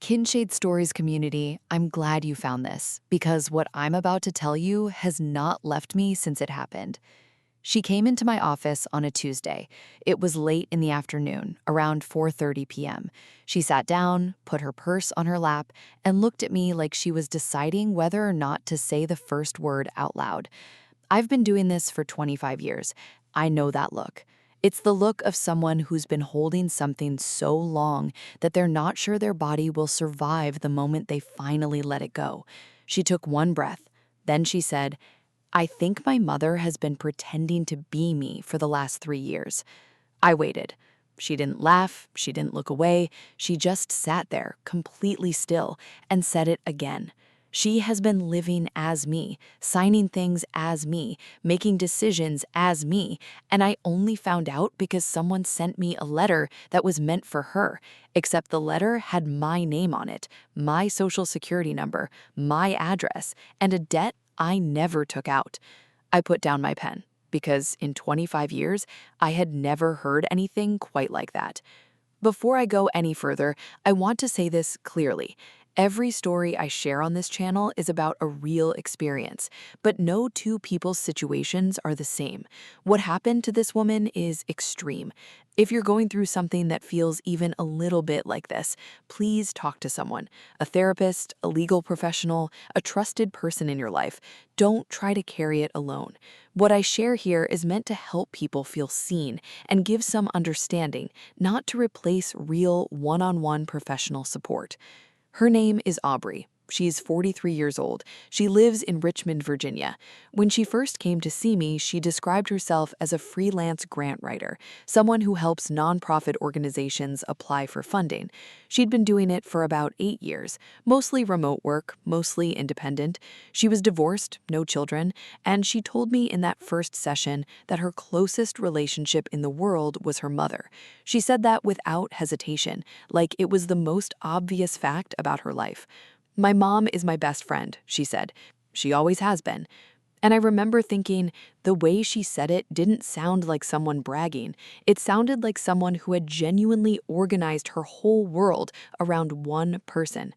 Kinshade Stories community, I'm glad you found this because what I'm about to tell you has not left me since it happened. She came into my office on a Tuesday. It was late in the afternoon, around 4:30 p.m. She sat down, put her purse on her lap, and looked at me like she was deciding whether or not to say the first word out loud. I've been doing this for 25 years. I know that look. It's the look of someone who's been holding something so long that they're not sure their body will survive the moment they finally let it go. She took one breath. Then she said, I think my mother has been pretending to be me for the last 3 years. I waited. She didn't laugh. She didn't look away. She just sat there, completely still, and said it again. She has been living as me, signing things as me, making decisions as me, and I only found out because someone sent me a letter that was meant for her, except the letter had my name on it, my social security number, my address, and a debt I never took out. I put down my pen because in 25 years, I had never heard anything quite like that. Before I go any further, I want to say this clearly. Every story I share on this channel is about a real experience, but no two people's situations are the same. What happened to this woman is extreme. If you're going through something that feels even a little bit like this, please talk to someone, a therapist, a legal professional, a trusted person in your life. Don't try to carry it alone. What I share here is meant to help people feel seen and give some understanding, not to replace real one-on-one professional support. Her name is Aubrey. She's 43 years old. She lives in Richmond, Virginia. When she first came to see me, she described herself as a freelance grant writer, someone who helps nonprofit organizations apply for funding. She'd been doing it for about 8 years, mostly remote work, mostly independent. She was divorced, no children, and she told me in that first session that her closest relationship in the world was her mother. She said that without hesitation, like it was the most obvious fact about her life. My mom is my best friend, she said. She always has been. And I remember thinking the way she said it didn't sound like someone bragging. It sounded like someone who had genuinely organized her whole world around one person.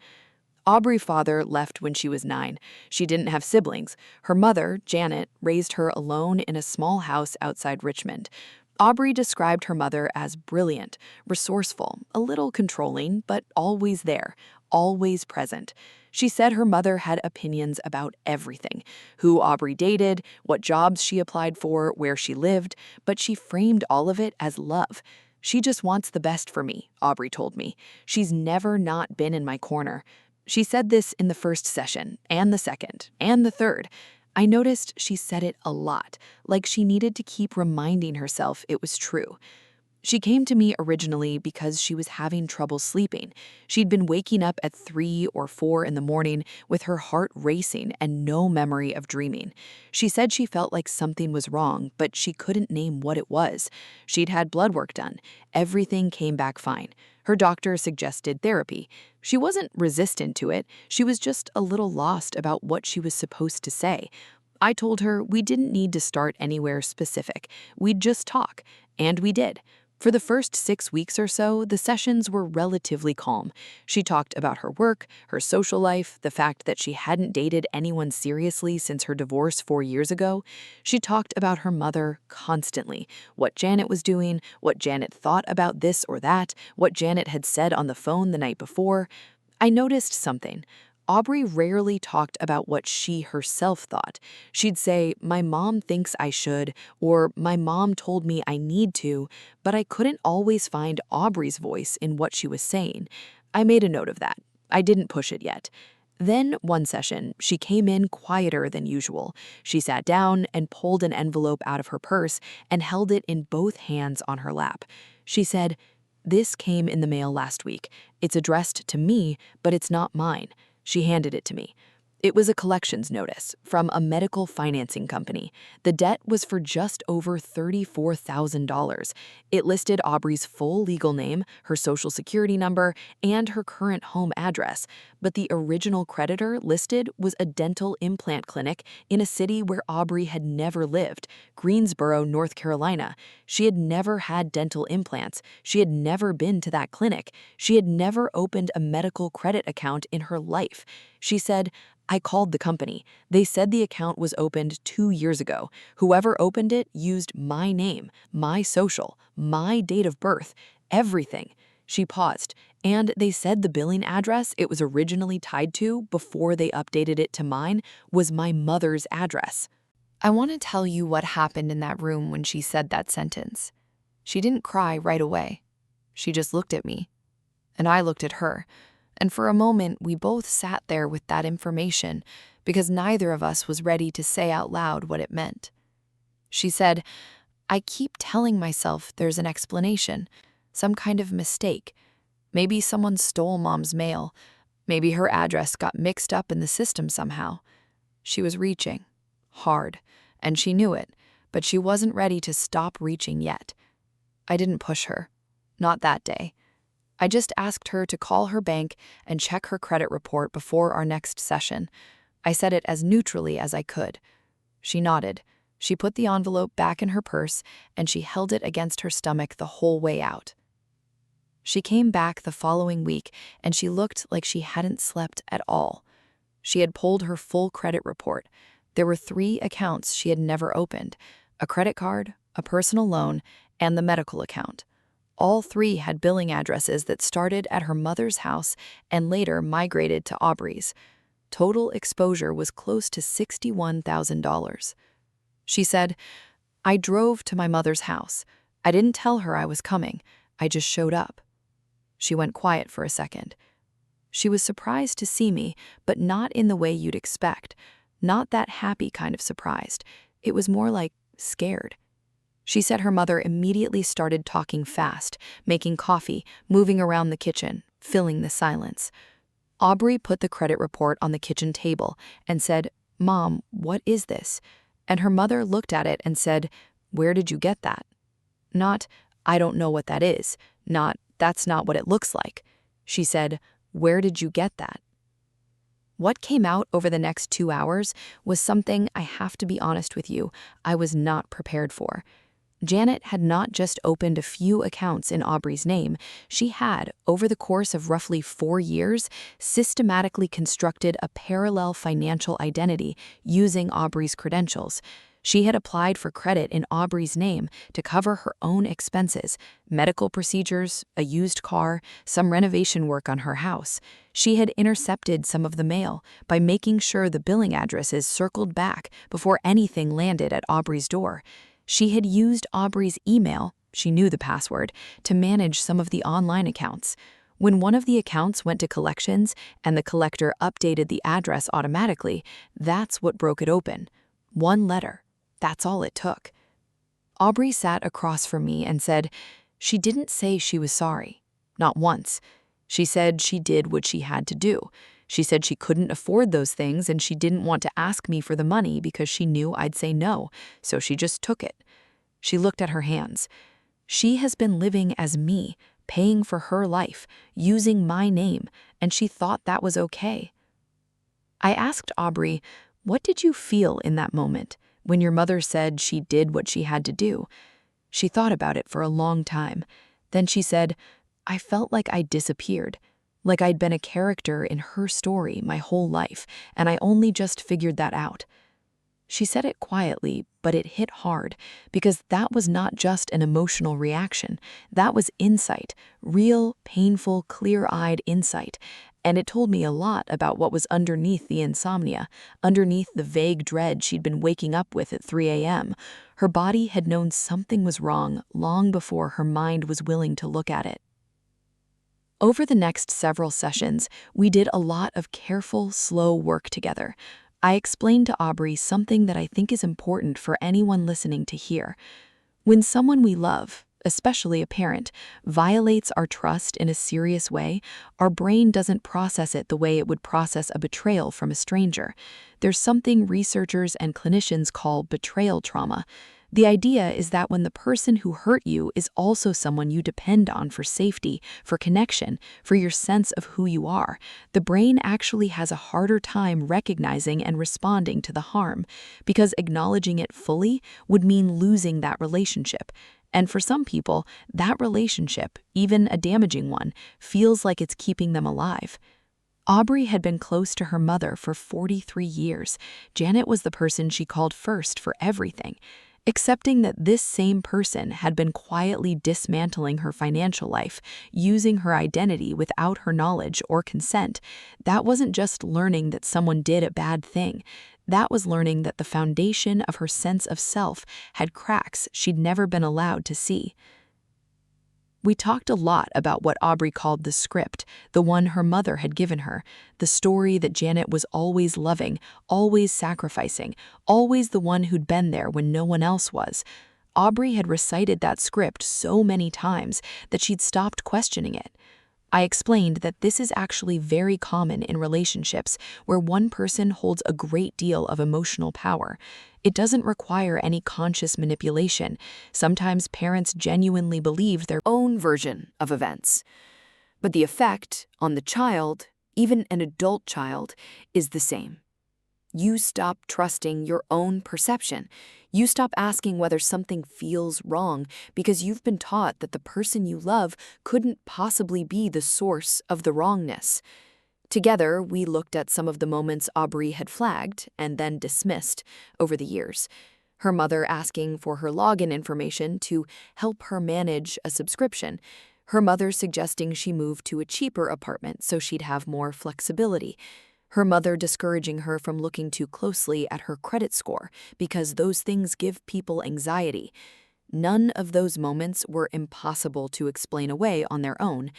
Aubrey's father left when she was 9. She didn't have siblings. Her mother, Janet, raised her alone in a small house outside Richmond. Aubrey described her mother as brilliant, resourceful, a little controlling, but always there, always present. She said her mother had opinions about everything, who Aubrey dated, what jobs she applied for, where she lived, but she framed all of it as love. She just wants the best for me, Aubrey told me. She's never not been in my corner. She said this in the first session, and the second, and the third. I noticed she said it a lot, like she needed to keep reminding herself it was true. She came to me originally because she was having trouble sleeping. She'd been waking up at 3 or 4 in the morning with her heart racing and no memory of dreaming. She said she felt like something was wrong, but she couldn't name what it was. She'd had blood work done. Everything came back fine. Her doctor suggested therapy. She wasn't resistant to it. She was just a little lost about what she was supposed to say. I told her we didn't need to start anywhere specific. We'd just talk. And we did. For the first 6 weeks or so, the sessions were relatively calm. She talked about her work, her social life, the fact that she hadn't dated anyone seriously since her divorce 4 years ago. She talked about her mother constantly, what Janet was doing, what Janet thought about this or that, what Janet had said on the phone the night before. I noticed something. Aubrey rarely talked about what she herself thought. She'd say, my mom thinks I should, or my mom told me I need to, but I couldn't always find Aubrey's voice in what she was saying. I made a note of that. I didn't push it yet. Then, one session, she came in quieter than usual. She sat down and pulled an envelope out of her purse and held it in both hands on her lap. She said, this came in the mail last week. It's addressed to me, but it's not mine. She handed it to me. It was a collections notice from a medical financing company. The debt was for just over $34,000. It listed Aubrey's full legal name, her social security number, and her current home address. But the original creditor listed was a dental implant clinic in a city where Aubrey had never lived, Greensboro, North Carolina. She had never had dental implants. She had never been to that clinic. She had never opened a medical credit account in her life. She said, I called the company. They said the account was opened 2 years ago. Whoever opened it used my name, my social, my date of birth, everything. She paused, and they said the billing address it was originally tied to before they updated it to mine was my mother's address. I want to tell you what happened in that room when she said that sentence. She didn't cry right away. She just looked at me, and I looked at her. And for a moment, we both sat there with that information because neither of us was ready to say out loud what it meant. She said, I keep telling myself there's an explanation, some kind of mistake. Maybe someone stole Mom's mail. Maybe her address got mixed up in the system somehow. She was reaching, hard, and she knew it, but she wasn't ready to stop reaching yet. I didn't push her, not that day. I just asked her to call her bank and check her credit report before our next session. I said it as neutrally as I could. She nodded. She put the envelope back in her purse, and she held it against her stomach the whole way out. She came back the following week, and she looked like she hadn't slept at all. She had pulled her full credit report. There were 3 accounts she had never opened: a credit card, a personal loan, and the medical account. All 3 had billing addresses that started at her mother's house and later migrated to Aubrey's. Total exposure was close to $61,000. She said, I drove to my mother's house. I didn't tell her I was coming. I just showed up. She went quiet for a second. She was surprised to see me, but not in the way you'd expect. Not that happy kind of surprised. It was more like scared. She said her mother immediately started talking fast, making coffee, moving around the kitchen, filling the silence. Aubrey put the credit report on the kitchen table and said, Mom, what is this? And her mother looked at it and said, Where did you get that? Not, I don't know what that is. Not, that's not what it looks like. She said, Where did you get that? What came out over the next 2 hours was something, I have to be honest with you, I was not prepared for. Janet had not just opened a few accounts in Aubrey's name, she had, over the course of roughly 4 years, systematically constructed a parallel financial identity using Aubrey's credentials. She had applied for credit in Aubrey's name to cover her own expenses, medical procedures, a used car, some renovation work on her house. She had intercepted some of the mail by making sure the billing addresses circled back before anything landed at Aubrey's door. She had used Aubrey's email, she knew the password, to manage some of the online accounts. When one of the accounts went to collections and the collector updated the address automatically, that's what broke it open. 1 letter. That's all it took. Aubrey sat across from me and said, she didn't say she was sorry. Not once. She said she did what she had to do. She said she couldn't afford those things and she didn't want to ask me for the money because she knew I'd say no, so she just took it. She looked at her hands. She has been living as me, paying for her life, using my name, and she thought that was okay. I asked Aubrey, what did you feel in that moment when your mother said she did what she had to do? She thought about it for a long time. Then she said, I felt like I disappeared. Like I'd been a character in her story my whole life, and I only just figured that out. She said it quietly, but it hit hard, because that was not just an emotional reaction. That was insight, real, painful, clear-eyed insight, and it told me a lot about what was underneath the insomnia, underneath the vague dread she'd been waking up with at 3 a.m. Her body had known something was wrong long before her mind was willing to look at it. Over the next several sessions, we did a lot of careful, slow work together. I explained to Aubrey something that I think is important for anyone listening to hear. When someone we love, especially a parent, violates our trust in a serious way, our brain doesn't process it the way it would process a betrayal from a stranger. There's something researchers and clinicians call betrayal trauma. The idea is that when the person who hurt you is also someone you depend on for safety, for connection, for your sense of who you are, the brain actually has a harder time recognizing and responding to the harm, because acknowledging it fully would mean losing that relationship. And for some people, that relationship, even a damaging one, feels like it's keeping them alive. Aubrey had been close to her mother for 43 years. Janet was the person she called first for everything. Accepting that this same person had been quietly dismantling her financial life, using her identity without her knowledge or consent, that wasn't just learning that someone did a bad thing. That was learning that the foundation of her sense of self had cracks she'd never been allowed to see. We talked a lot about what Aubrey called the script, the one her mother had given her, the story that Janet was always loving, always sacrificing, always the one who'd been there when no one else was. Aubrey had recited that script so many times that she'd stopped questioning it. I explained that this is actually very common in relationships where one person holds a great deal of emotional power. It doesn't require any conscious manipulation. Sometimes parents genuinely believed their Own version of events. But the effect on the child, even an adult child, is the same. You stop trusting your own perception. You stop asking whether something feels wrong because you've been taught that the person you love couldn't possibly be the source of the wrongness. Together, we looked at some of the moments Aubrey had flagged and then dismissed over the years. Her mother asking for her login information to help her manage a subscription. Her mother suggesting she move to a cheaper apartment so she'd have more flexibility. Her mother discouraging her from looking too closely at her credit score because those things give people anxiety. None of those moments were impossible to explain away on their own,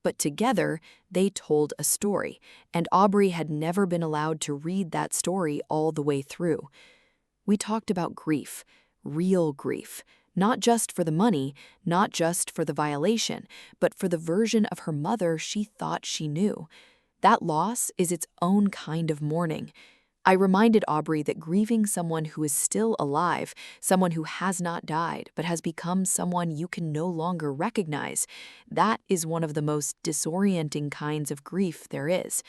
but together they told a story, and Aubrey had never been allowed to read that story all the way through. We talked about grief, real grief, not just for the money, not just for the violation, but for the version of her mother she thought she knew. That loss is its own kind of mourning. I reminded Aubrey that grieving someone who is still alive, someone who has not died but has become someone you can no longer recognize, that is one of the most disorienting kinds of grief there is.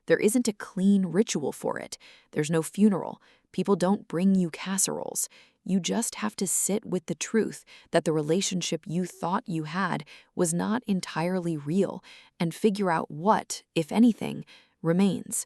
There isn't a clean ritual for it. There's no funeral. People don't bring you casseroles. You just have to sit with the truth that the relationship you thought you had was not entirely real and figure out what, if anything, remains.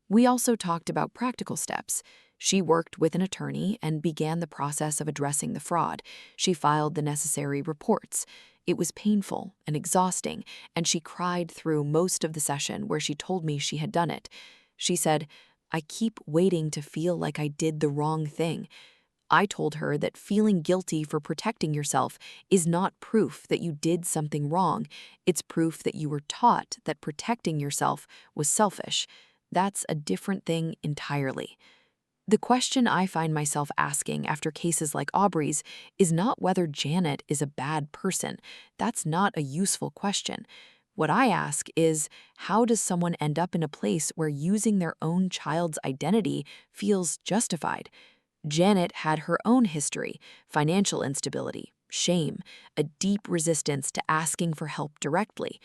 We also talked about practical steps. She worked with an attorney and began the process of addressing the fraud. She filed the necessary reports. It was painful and exhausting, and she cried through most of the session where she told me she had done it. She said, "I keep waiting to feel like I did the wrong thing." I told her that feeling guilty for protecting yourself is not proof that you did something wrong. It's proof that you were taught that protecting yourself was selfish. That's a different thing entirely. The question I find myself asking after cases like Aubrey's is not whether Janet is a bad person. That's not a useful question. What I ask is, how does someone end up in a place where using their own child's identity feels justified? Janet had her own history, financial instability, shame, a deep resistance to asking for help directly.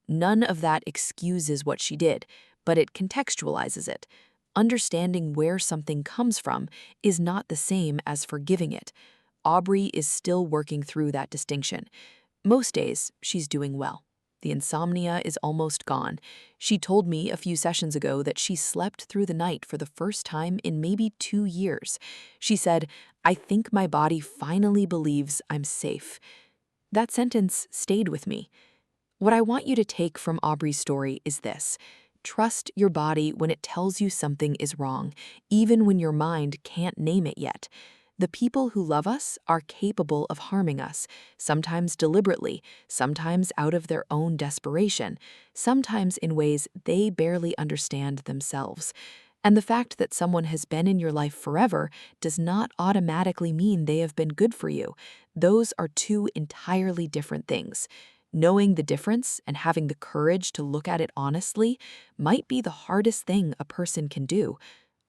None of that excuses what she did, but it contextualizes it. Understanding where something comes from is not the same as forgiving it. Aubrey is still working through that distinction. Most days, she's doing well. The insomnia is almost gone. She told me a few sessions ago that she slept through the night for the first time in maybe 2 years. She said, "I think my body finally believes I'm safe." That sentence stayed with me. What I want you to take from Aubrey's story is this: trust your body when it tells you something is wrong, even when your mind can't name it yet. The people who love us are capable of harming us, sometimes deliberately, sometimes out of their own desperation, sometimes in ways they barely understand themselves. And the fact that someone has been in your life forever does not automatically mean they have been good for you. Those are two entirely different things. Knowing the difference and having the courage to look at it honestly might be the hardest thing a person can do.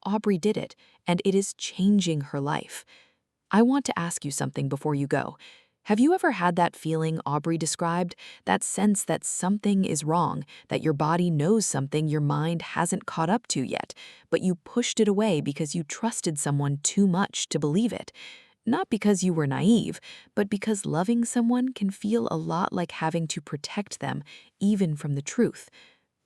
Aubrey did it, and it is changing her life. I want to ask you something before you go. Have you ever had that feeling Aubrey described? That sense that something is wrong, that your body knows something your mind hasn't caught up to yet, but you pushed it away because you trusted someone too much to believe it? Not because you were naive, but because loving someone can feel a lot like having to protect them, even from the truth.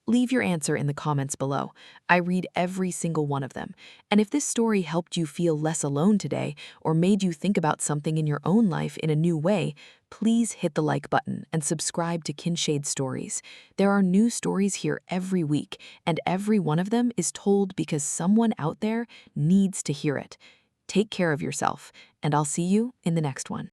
Leave your answer in the comments below. I read every single one of them. And if this story helped you feel less alone today or made you think about something in your own life in a new way, please hit the like button and subscribe to Kinshade Stories. There are new stories here every week, and every one of them is told because someone out there needs to hear it. Take care of yourself, and I'll see you in the next one.